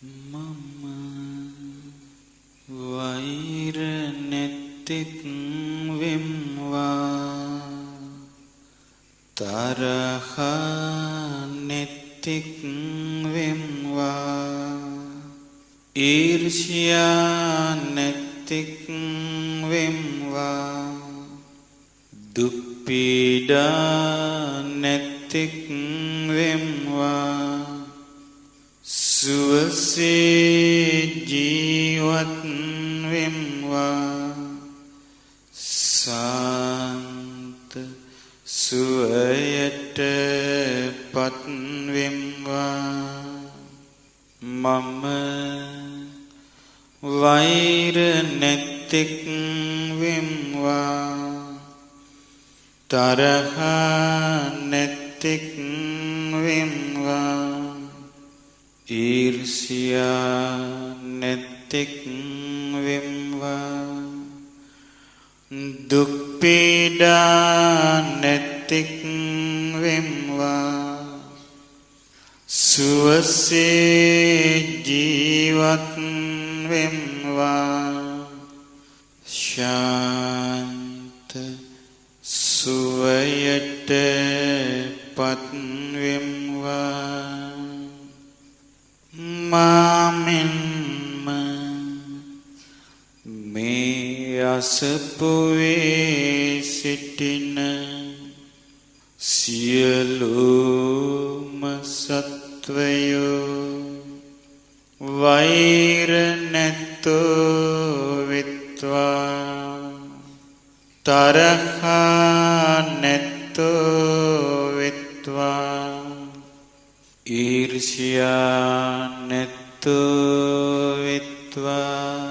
මම වෛර නැත්තෙක් වෙම්වා තරහ නැත්තෙක් වෙම්වා ඊර්ෂ්‍යා නැත්තෙක් වෙම්වා දුක් පීඩා නැත්තෙක් වෙම්වා සුවසේ ජීවත් වෙම්වා සාන්ත සුවයට පත් වෙම්වා මම වෛර නැත්තෙක් වෙම්වා තරහ නැත්තෙක් වෙම්වා ඊර්ෂ්‍යා නැත්තෙක් වෙම්වා දුක් පීඩා නැත්තෙක් වෙම්වා සුවසේ ජීවත් වෙම්වා ශාන්ත සුවයට පත් වෙම්වා මාමෙන්ම මේ අසපුවේ සිටින සියලුම සත්වයෝ වෛර නැත්තෝ වෙත්වා තරහ නැත්තෝ වෙත්වා ඊර්ෂ්‍යා නැත්තෝ වෙත්වා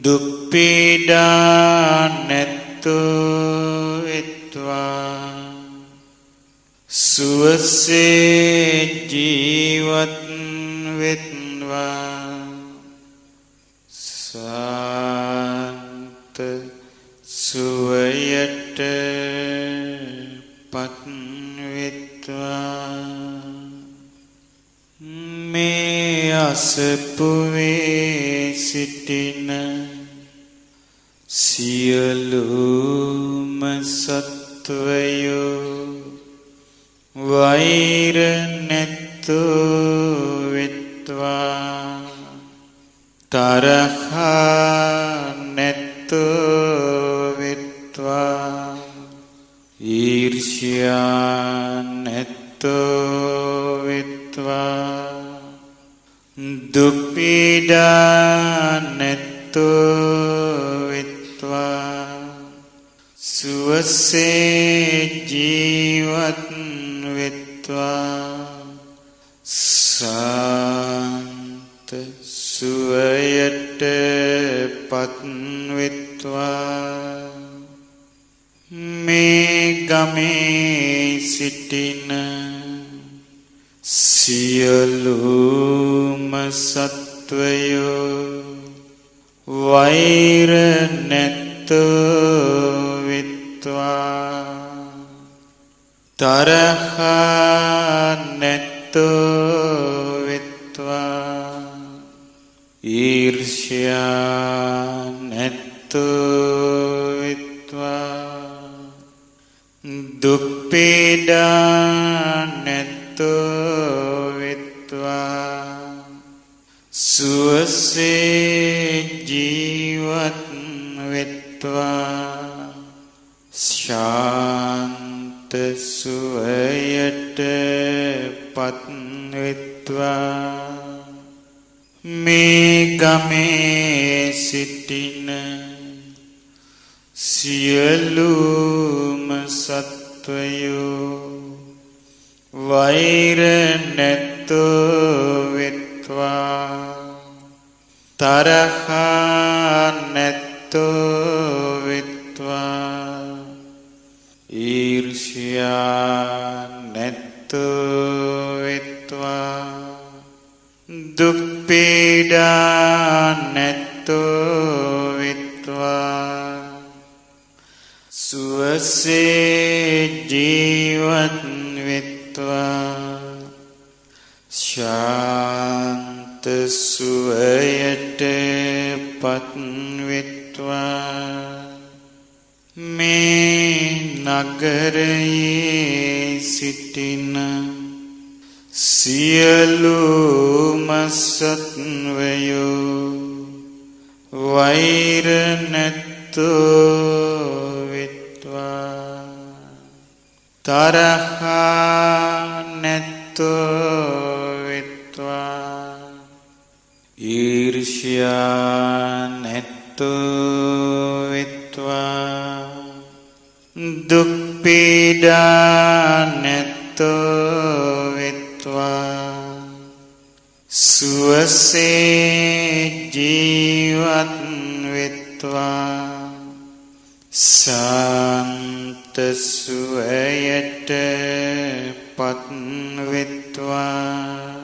දුක් පීඩා නැත්තෝ වෙත්වා සුවසේ ජීවත් වෙත්වා සාන්ත සුවයට පත් වෙත්වා මේ අසපුවේ සිටින සියලුම සත්වයෝ වෛර නැත්තෝ වෙත්වා තරහ නැත්තෝ වෙත්වා ඊර්ෂ්‍යා නැත්තෝ වෙත්වා දුක් පීඩා නැත්තෝ වෙත්වා සුවසේ ජීවත් වෙත්වා සාන්ත සුවයට පත් වෙත්වා මේ ගමේ සිටින සියලුම සත්වයෝ වෛර නැත්තෝ වෙත්වා තරහ නැත්තෝ වෙත්වා ඊර්ෂ්‍යා නැත්තෝ වෙත්වා දුක් පීඩා නැත්තෝ වෙත්වා සුවසේ ජීවත් වෙත්වා ශාන්ත සුවයට පත් වෙත්වා මේ ගමේ සිටින සියලුම සත්වයෝ වෛර නැත්තෝ වෙත්වා තරහ නැත්තෝ වෙත්වා ඊර්ෂ්‍යා නැත්තෝ වෙත්වා දුක් පීඩා නැත්තෝ වෙත්වා සුවසේ ජීවත් වෙත්වා ශාන්ත සුවයට පත්වෙත්වා මේ නගරයේ සිටින සියලුම සත්වයෝ වෛර නැත්තෝ වෙත්වා තරහ නැත්තෝ වෙත්වා ඊර්ෂ්‍යා නැත්තෝ වෙත්වා දුක් පීඩා නැත්තෝ වෙත්වා සුවසේ ජීවත් වෙත්වා සාන්ත සුවයට පත් වෙත්වා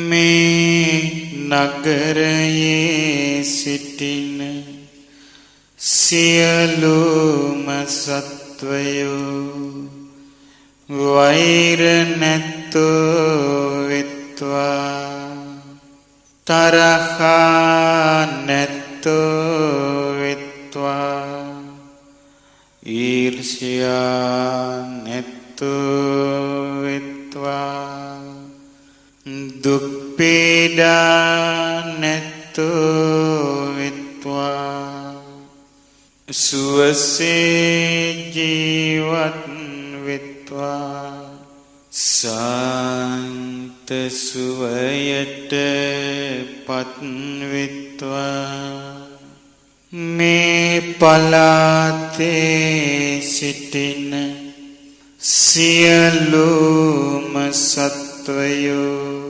මේ නගරයේ සිටින සියලුම සත්වයෝ වෛර නැත්තෝ වෙත්වා තරහ නැත්තෝ වෙත්වා ඊර්ෂ්‍යා නැත්තෝ වෙත්වා දුක් පීඩා නැත්තෝ වෙත්වා සුවසේ ජීවත් වෙත්වා සාන්ත සුවයට පත් වෙත්වා මේ පලාතේ සිටින සියලුම සත්වයෝ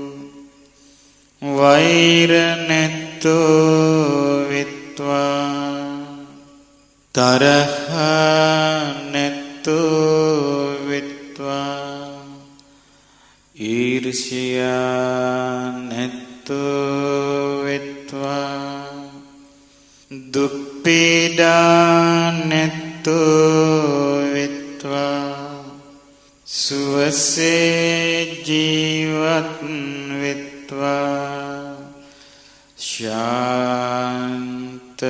වෛර නැත්තෝ වෙත්වා තරහ නැත්තෝ වෙත්වා ඊර්ෂ්‍යා නැත්තෝ වෙත්වා දුක් පීඩා නැත්තෝ වෙත්වා සුවසේ ජීවත් වෙත්වා ශාන්ත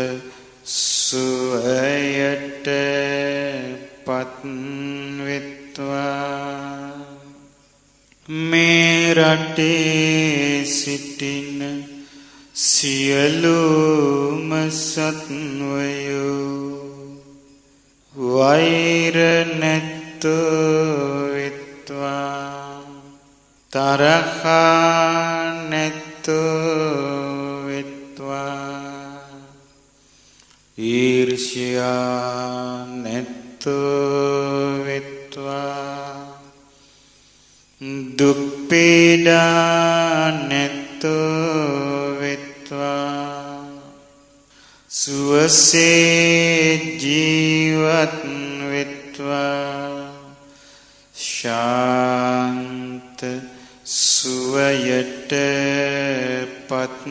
සුවයට පත් වෙත්වා මේ රටේ සිටින සියලුම සත්වයෝ වෛර නැත්තෝ වෙත්වා තරහ නැත්තෝ වෙත්වා ඊර්ෂ්‍යා නැත්තෝ වෙත්වා දුක් පීඩා නැත්තෝ වෙත්වා සුවසේ ජීවත් වෙත්වා ශාන්ත සුවයට පත්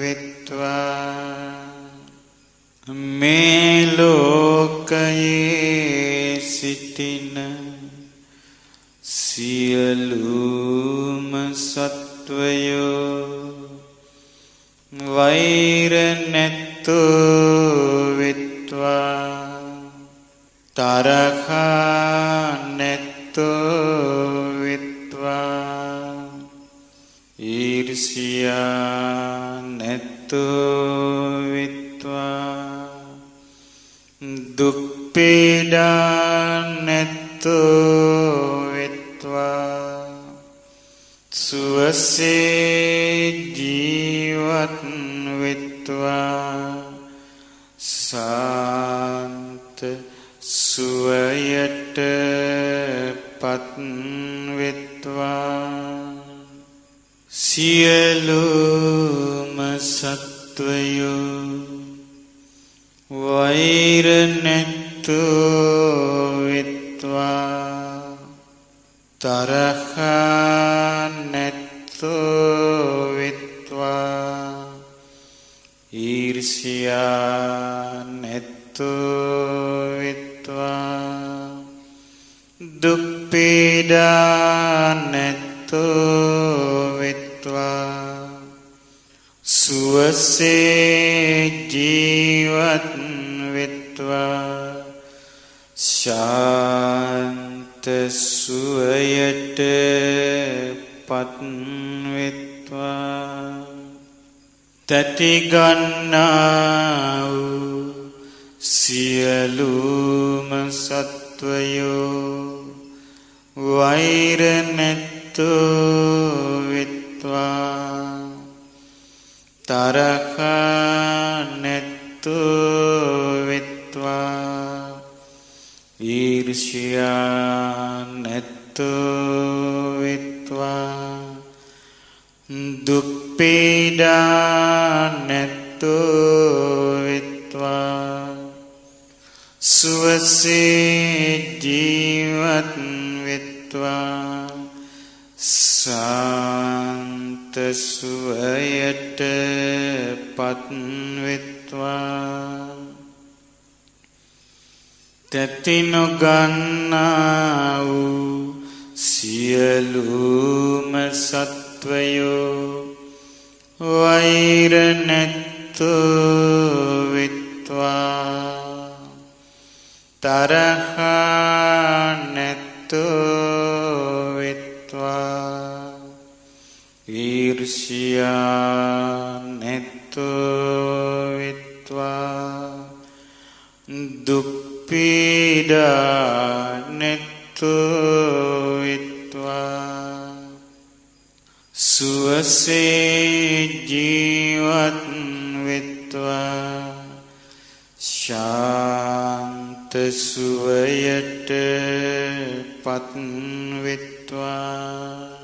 වෙත්වා මේ ලෝකයේ සිටින සියලුම සත්වයෝ වෛර නැත්තෝ වෙත්වා තරහ නැත්තෝ වෙත්වා ඊර්ෂ්‍යා නැත්තෝ වෙත්වා දුක් පීඩා නැත්තෝ වෙත්වා සුවසේ ජීවත් වෙත්වා සාන්ත සුවයට පත් වෙත්වා සියලුම සත්වයෝ වෛර නැත්තෝ වෙත්වා තරහ නැත්තෝ වෙත්වා ඊර්ෂ්‍යා නැත්තෝ වෙත්වා දුක් පීඩා නැත්තෝ වෙත්වා සුවසේ ජීවත් වෙත්වා ශාන්ත සුවයට පත් වෙත්වා තැති ගන්නා වූ සියලුම සත්වයෝ වෛර නැත්තෝ වෙත්වා තරහ නැත්තෝ වෙත්වා ඊර්ෂ්‍යා නැත්තෝ වෙත්වා දුක් පීඩා නැත්තෝ වෙත්වා සුවසේ ජීවත් වෙත්වා සාන්ත සුවයට පත් වෙත්වා තැති නොගන්නා වූ සියලුම සත්වයෝ වෛර නැත්තෝ වෙත්වා තරහ නැත්තෝ වෙත්වා ඊර්ෂ්‍යා නැත්තෝ වෙත්වා දුක් පීඩා නැත්තෝ වෙත්වා සුවසේ ජීවත් වෙත්වා ශාන්ත සුවයට පත් වෙත්වා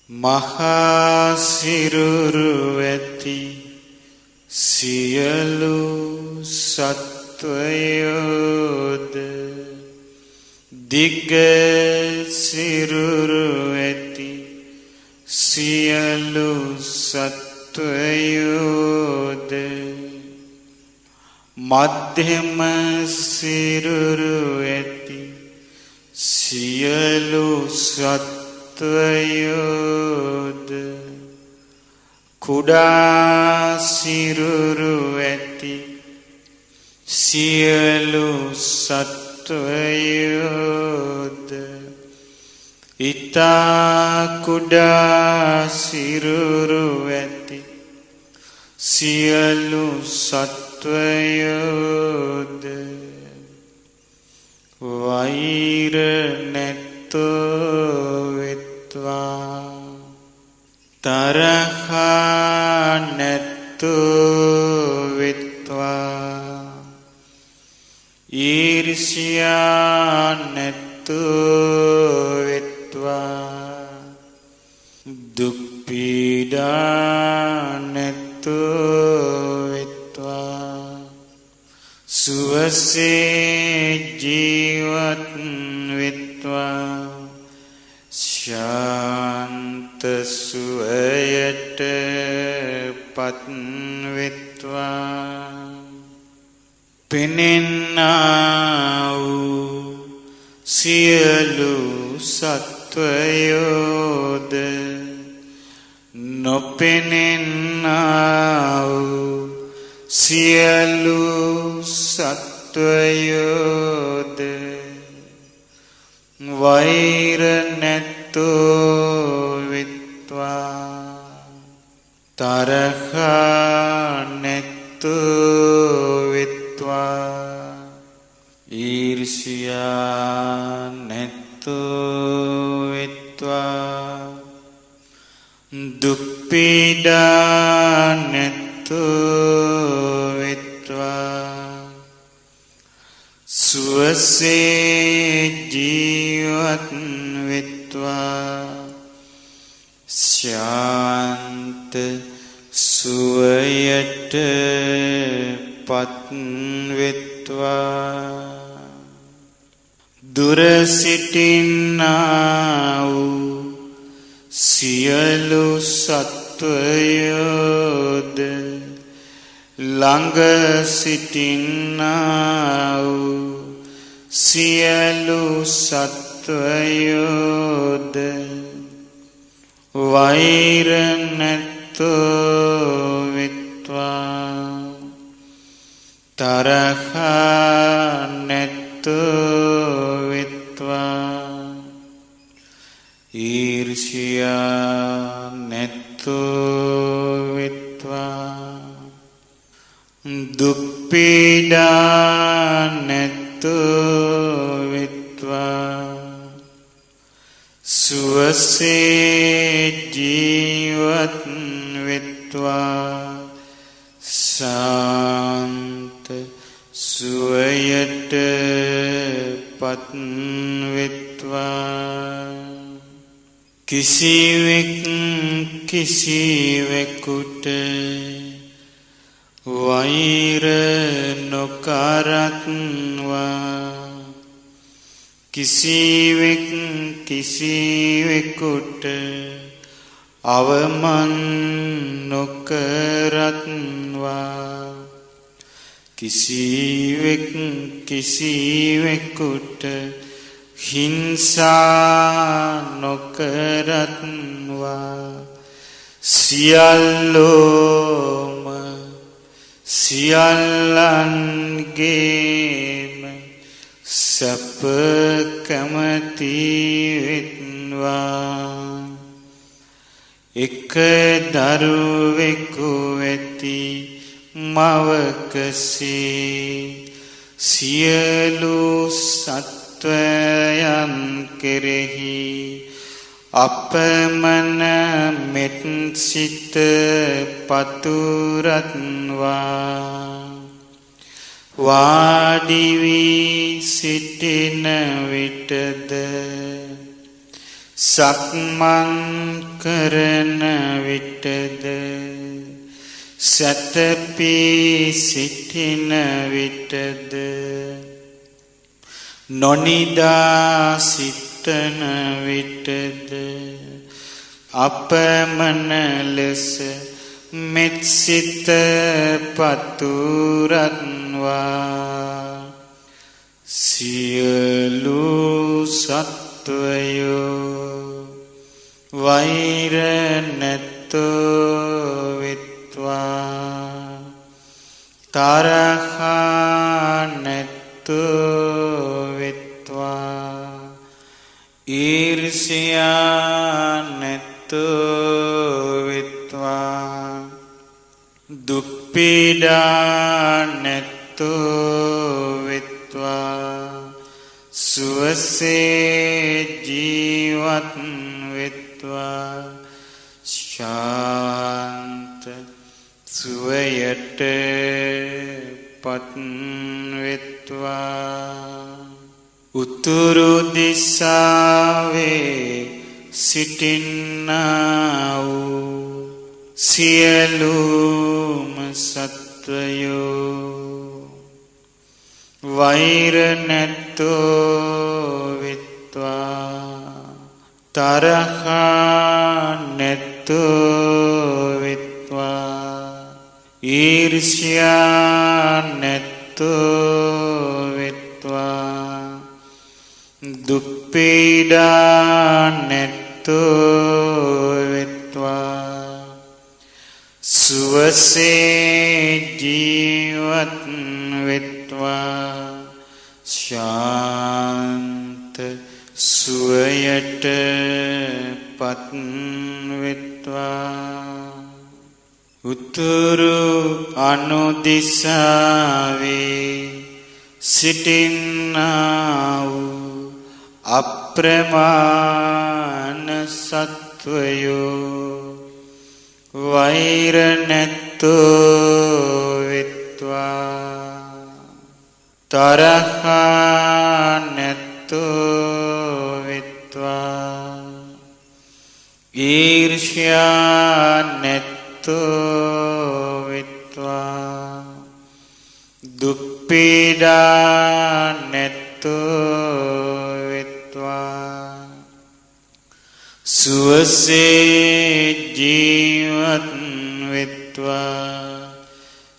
මහා සිරුරු ඇති සියලු සත්වයෝද දිග සිරුරු ඇති සියලු සත්වයෝද මධ්‍යම සිරුරු ඇති සියලු සත්වයෝද කුඩා සිරුරු ඇති සියලු සත්වයෝද ඉතා කුඩා සිරුරු ඇති සියලු සත්වයෝද වෛර නැත්තෝ වෙත්වා තරහ නැත්තෝ වෙත්වා ඊර්ෂ්‍යා නැත්තෝ වෙත්වා දුක් පීඩා නැත්තෝ වෙත්වා සුවසේ ජීවත් වෙත්වා ශාන්ත සුවයට පත් වෙත්වා පෙනෙන්නා වූ සියලු සත්වයෝද නොපෙනෙන්නා වූ සියලු සත්වයෝද වෛර නැත්තෝ වෙත්වා තරහ නැත්තෝ වෙත්වා ඊර්ෂ්‍යා නැත්තෝ වෙත්වා දුක් පීඩා නැත්තෝ වෙත්වා සුවසේ ජීවත් වෙත්වා ශාන්ත සුවයට පත් වෙත්වා දුර සිටින්නා වූ සියලු සත්වයෝද ළඟ සිටින්නා වූ සියලු සත්වයෝද වෛර නැත්තෝ වෙත්වා විත්වා දුක් පීඩා නැත්තෝ විත්වා සුවසේ ජීවත් විත්වා සාන්ත සුවයට පත් විත්වා කිසිවෙක් කිසිවෙකුට වෛර නොකරත්වා කිසිවෙක් කිසිවෙකුට අවමන් නොකරත්වා කිසිවෙක් කිසිවෙකුට හිංසා නොකරත්වා සියල්ලෝම සියල්ලන්ගේම සැප කැමති වෙත්වා එක දරුවෙකු වෙති මවකසේ සියලු සත්වයන් කෙරෙහි අපමණ මෙත් සිත පතුරත්වා වාඩි වී සිටින විටද සක්මන් කරන විටද සැතපී සිටින විටද නොනිදා සිටන විටද අපමණ ලෙස මෙත් සිත පතුරත්වා සියලු සත්වයෝ වෛර නැත්තෝ විත්වා තරහා නැත්තෝ විත්වා ඊර්ෂ්‍යා නැත්තෝ විත්වා දුක් පීඩා නැත්තෝ විත්වා සුවසේ ජීවත් විත්වා ශාන්ත සුවයට පත් විත්වා උතුරු දිසාවේ සිටින්නා වූ සියලුම සත්වයෝ වෛර නැත්තෝ විත්වා තරහා නැත්තෝ විත්වා ඊර්ෂ්‍යා නැත්තෝ විත්වා දුක් පීඩා නැත්තෝ විත්වා සුවසේ ජීවත් විත්වා ශාන්ත සුවයට පත් විත්වා උතුරු අනුදිසාවේ සිටින්නා වූ අප්‍රමාණ සත්වයෝ වෛර නැත්තෝ විත්වා තරහා නැත්තෝ විත්වා ඊර්ෂ්‍යා නැත්තෝ විත්වා දුක් පීඩා නැත්තෝ විත්වා සුවසේ ජීවත් විත්වා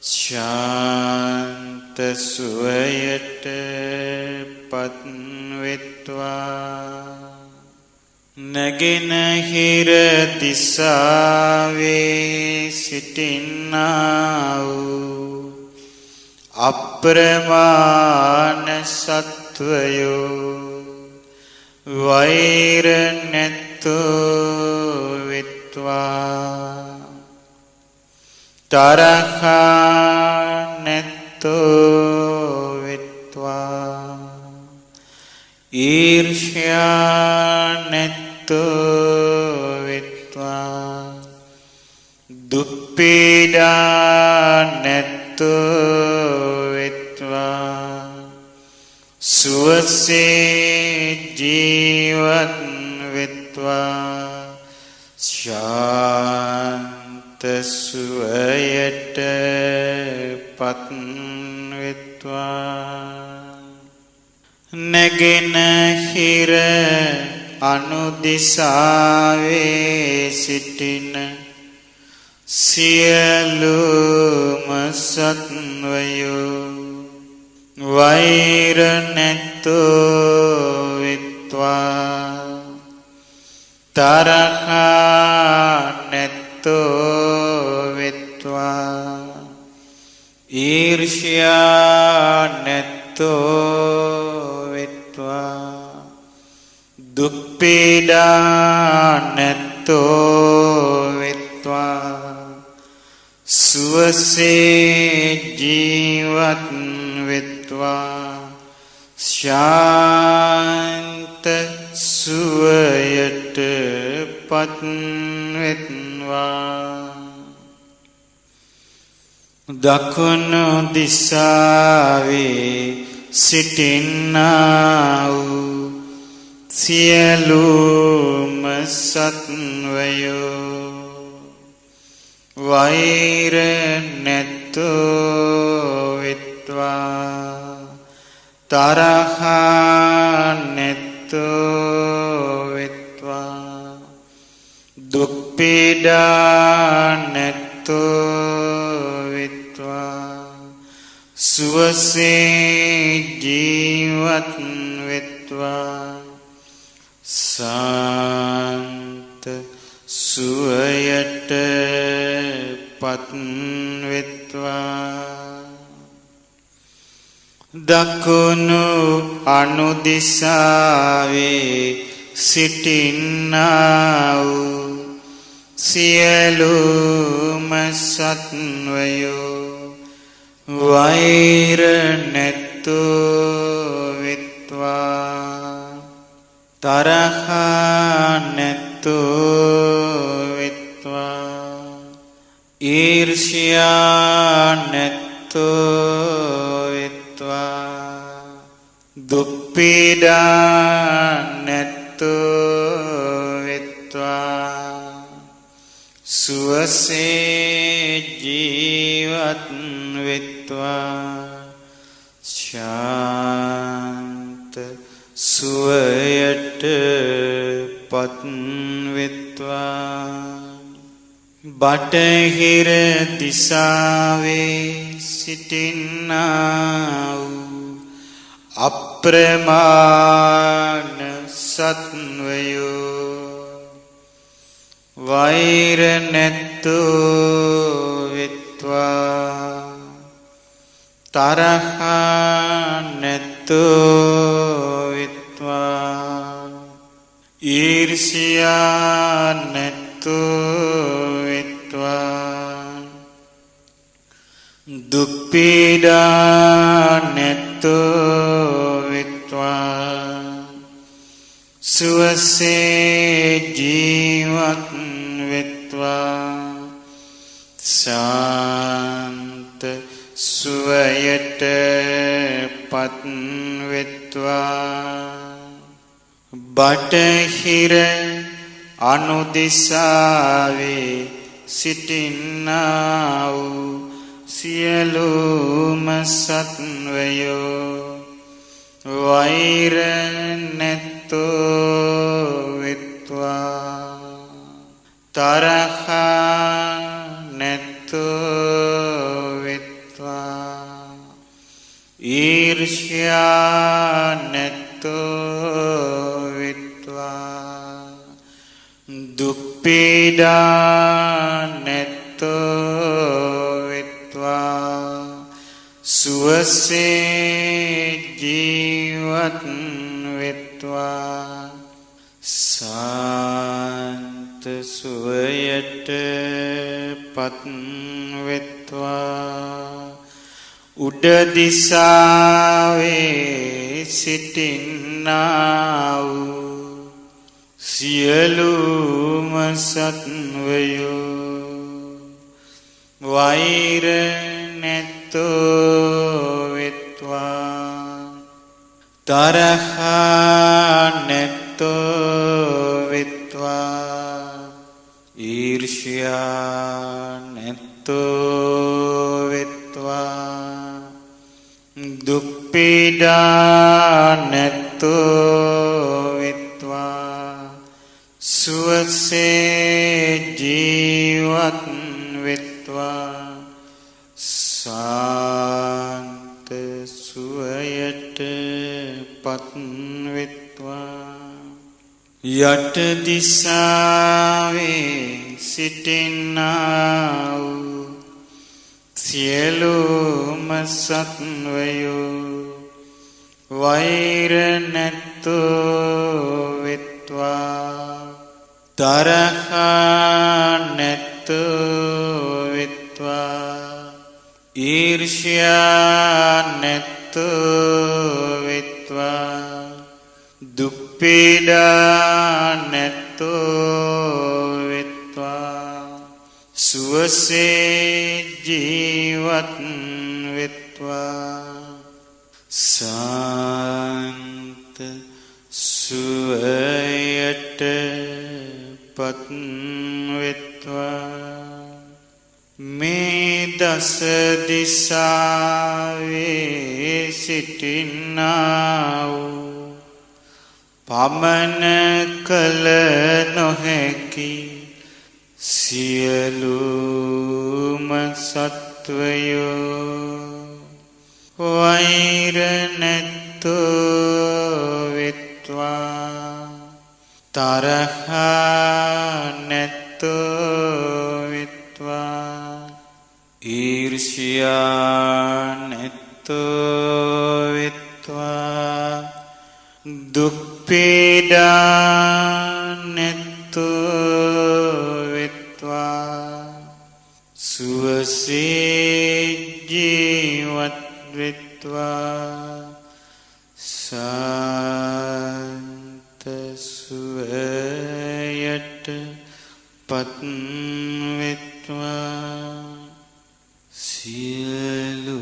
ශාන්ත සුවයට පත් විත්වා නැගෙනහිර දිසාවේ සිටින්නා වූ අප්‍රමාණ සත්වයෝ වෛර නැත්තෝ විත්වා තරහා නැත්තෝ වෙත්වා ඊර්ෂ්‍යා නැත්තෝ වෙත්වා දුක් පීඩා නැත්තෝ වෙත්වා සුවසේ ජීවත් වෙත්වා ශාන්ත සුවයට පත් වෙත්වා නැගෙනහිර අනුදිසාවේ සිටින සියලුම සත්වයෝ වෛර නැත්තෝ වෙත්වා තරහා නැත්තෝ වෙත්වා ඊර්ෂ්‍යා නැත්තෝ වෙත්වා දුක් පීඩා නැත්තෝ වෙත්වා සුවසේ ජීවත් වෙත්වා ශාන්ත සුවයට පත් වෙත්වා දකුණු දිසාවේ සිටින්නා වූ සියලුම සත්වයෝ වෛර නැත්තෝ වෙත්වා තරහා නැත්තෝ වෙත්වා දුක් පීඩා නැත්තෝ වෙත්වා සුවසේ ජීවත් වෙත්වා සාන්ත සුවයට පත් වෙත්වා දකුණු අනුදිසාවේ සිටින්නා වූ සියලුම සත්වයෝ වෛර නැත්තෝ වෙත්වා තරහා නැත්තෝ වෙත්වා ඊර්ෂ්‍යා නැත්තෝ වෙත්වා දුක් පීඩා නැත්තෝ වෙත්වා සුවසේ ජීවත් වෙත්වා ශාන්ත සුවයට පත් වෙත්වා බටහිර දිසාවේ සිටින්නා වූ අප්‍රමාණ සත්වයෝ වෛර නැත්තෝ වෙත්වා තරහා නැත්තෝ වෙත්වා ඊර්ෂ්‍යා නැත්තෝ වෙත්වා දුක් පීඩා නැත්තෝ වෙත්වා සුවසේ ජීවත් වෙත්වා ශාන්ත සුවයට පත් වෙත්වා බටහිර අනුදිසාවේ සිටින්නා වූ සියලුම සත්වයෝ වෛර නැත්තෝ වෙත්වා තරහා නැත්තෝ වෙත්වා ඊර්ෂ්‍යා නැත්තෝ වෙත්වා දුක් පීඩා නැත්තෝ වෙත්වා සුවසේ ජීවත් වෙත්වා සාන්ත සුව සුවයට පත්වෙත්වා උඩ දිසාවේ සිටින්නා වූ සියලුම සත්වයෝ වෛර නැත්තෝ වෙත්වා තරහා නැත්තෝ වෙත්වා ඊර්ෂ්‍යා නැත්තෝ වෙත්වා දුක් පීඩා නැත්තෝ වෙත්වා සුවසේ ජීවත් වෙත්වා සාන්ත සුවයට පත්වෙත්වා යට දිසාවේ සිටින්නා වූ සියලුම සත්වයෝ වෛර නැත්තෝ වෙත්වා තරහා නැත්තෝ වෙත්වා ඊර්ෂ්‍යා නැත්තෝ වෙත්වා දුක් පීඩා නැත්තෝ වෙත්වා සුවසේ ජීවත් වෙත්වා සාන්ත සුවයට පත්වෙත්වා මේ දස දිසාවේ සිටින්නා වූ පමන කල නොහැකි සියලුම සත්වයෝ වෛර නැත්තෝ වෙත්වා තරහා නැත්තෝ වෙත්වා ඊර්ෂ්‍යා නැත්තෝ වෙත්වා දුක් පීඩා නැත්තෝ වෙත්වා සුවසේ ජීවත් වෙත්වා සාන්ත සුවයට පත්වෙත්වා සියලු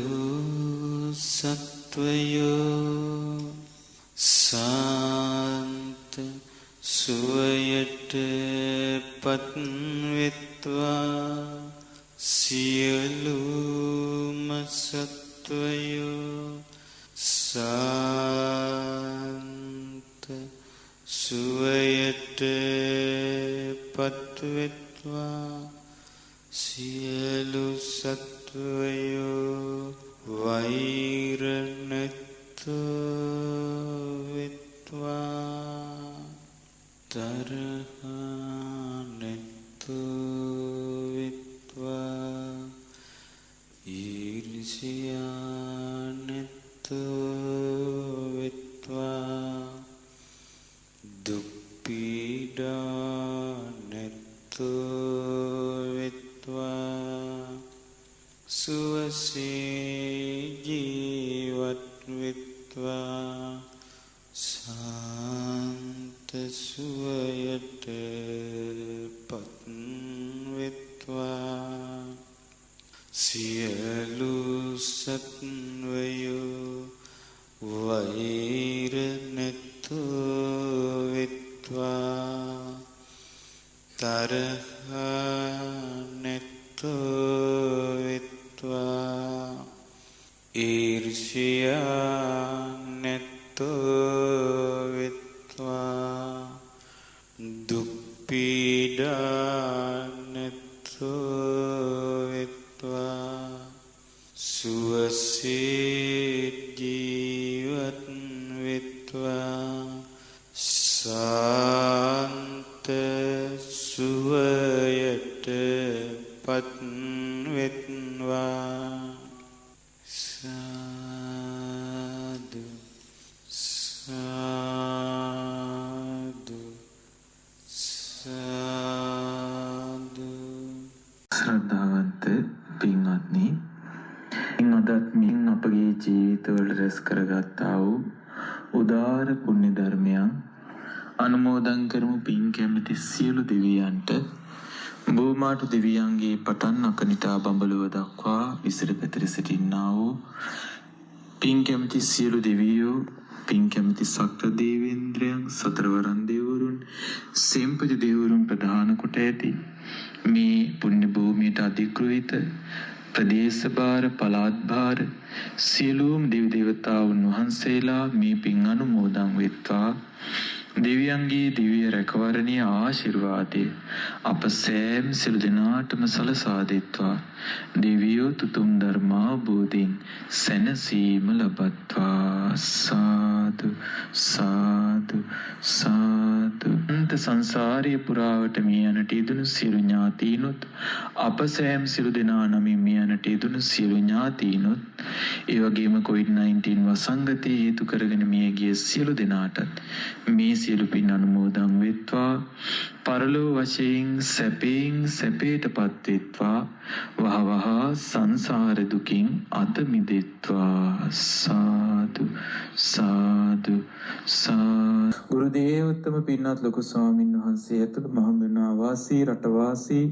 සත්වයෝ සාන්ත සුවයට පත්වෙත්වා සියලුම සත්වයෝ සාන්ත සුවයට පත්වෙත්වා සියලු සත්වයෝ වෛර නැත්තෝ වෙත්වා තරහා නැත්තෝ වෙත්වා ඊර්ෂ්‍යා නැත්තෝ වෙත්වා දුක් පීඩා නැත්තෝ වෙත්වා සුවසේ ජීවත් වෙත්වා සාන්ත සුවයට පත්වෙත්වා සියලු සත්වයෝ වෛර නැත්තෝ වෙත්වා තරහා නැත්තෝ වෙත්වා ඊර්ෂ්‍යා නැත්තෝ වෙත්වා දුක් පීඩා නැත්තෝ වෙත්වා සුවසේ ජීවත් වෙත්වා සාන්ත සුවයට පත්වෙත්වා සාදු සාදු සාදු ශ්‍රද්ධාවන්ත පින්වත්නි, අදත් මින් අපගේ ජීවිතවල රැස් කරගත්තා වූ උදාර පුණ්‍ය ධර්මයන් අනුමෝදන් කරමු. පින් කැමති සියලු දෙවියන්ට භූමාට දෙවියන්ගේ පටන් අකනිටා බඹලුව දක්වා විසිර පැතිර සිටින්නා වූ පින් කැමති සියලු දෙවියෝ, පින් කැමති සක්‍ර දේවේන්ද්‍රයන්, සතරවරන් දෙවිවරුන්, සෙම්පති දෙවිවරුන් ප්‍රධාන කොට ඇති මේ පුණ්‍ය භූමියට අධිග්‍රහිත ප්‍රදේශ භාර, පළාත් භාර සියලුම දෙවි දේවතාවුන් වහන්සේලා මේ පින් අනුමෝදන් වෙත්වා. දෙවියන්ගේ දිව්‍ය රැකවරණයේ ආශිර්වාදය අප සෑම සියලු දෙනාටම සලසා දෙත්වා. දෙවියෝ තුතුම් ධර්මාභෝධයෙන් සැනසීම ලබත්වා. සාදු සාදු සාදු. අන්ත සංසාරයේ පුරාවට මේ යනට යෙදුණු සියලු ඥාතීනොත්, අප සෑම සියලු දෙනා නමින් මේ යනට යෙදුණු සියලු ඥාතීනොත්, ඒ වගේම COVID-19 වසංගතය හේතු කරගෙන මිය ගිය සියලු දෙනාටත් මේ සියලු පින් අනුමෝදන් වෙත්වා. පරලෝ වශයෙන් සැපයෙන් සැපයටපත් වෙත්වා. වහවහ සංසාර දුකින් අත මිදෙත්වා. සාදු සාදු සාදු. ගුරු දේවෝත්තම පින්වත් ලොකු ස්වාමීන් වහන්සේ ඇතුළු මහමෙවුනා වාසී, රටවාසී,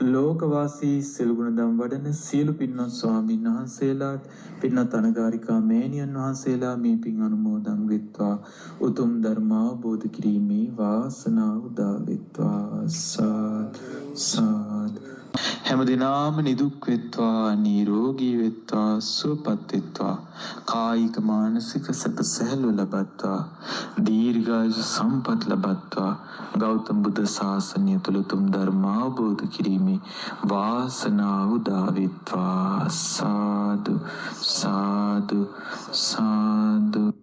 ලෝකවාසී සියලු ගුණධම් වඩන සියලු පින්වත් ස්වාමීන් වහන්සේලාට, පින්වත් අනගාരികා මෑණියන් වහන්සේලා මේ පින් අනුමෝදන් වෙත්වා. උතුම් ධර්ම අවබෝධ කිරීමේ වාසනාව උදා වෙත්වා. සාදු සාදු. හැම දිනම නිදුක් වෙත්වා, නිරෝගී වෙත්වා, සුවපත් වෙත්වා. කායික මානසික සැප සැහැල්ලු ලබත්වා. දීර්ඝායු සම්පත් ලබත්වා. ගෞතම බුදු සාසනය තුල උතුම් ධර්ම අවබෝධ කිරීමේ වාසනාව උදා වෙත්වා. සාදු සාදු සාදු.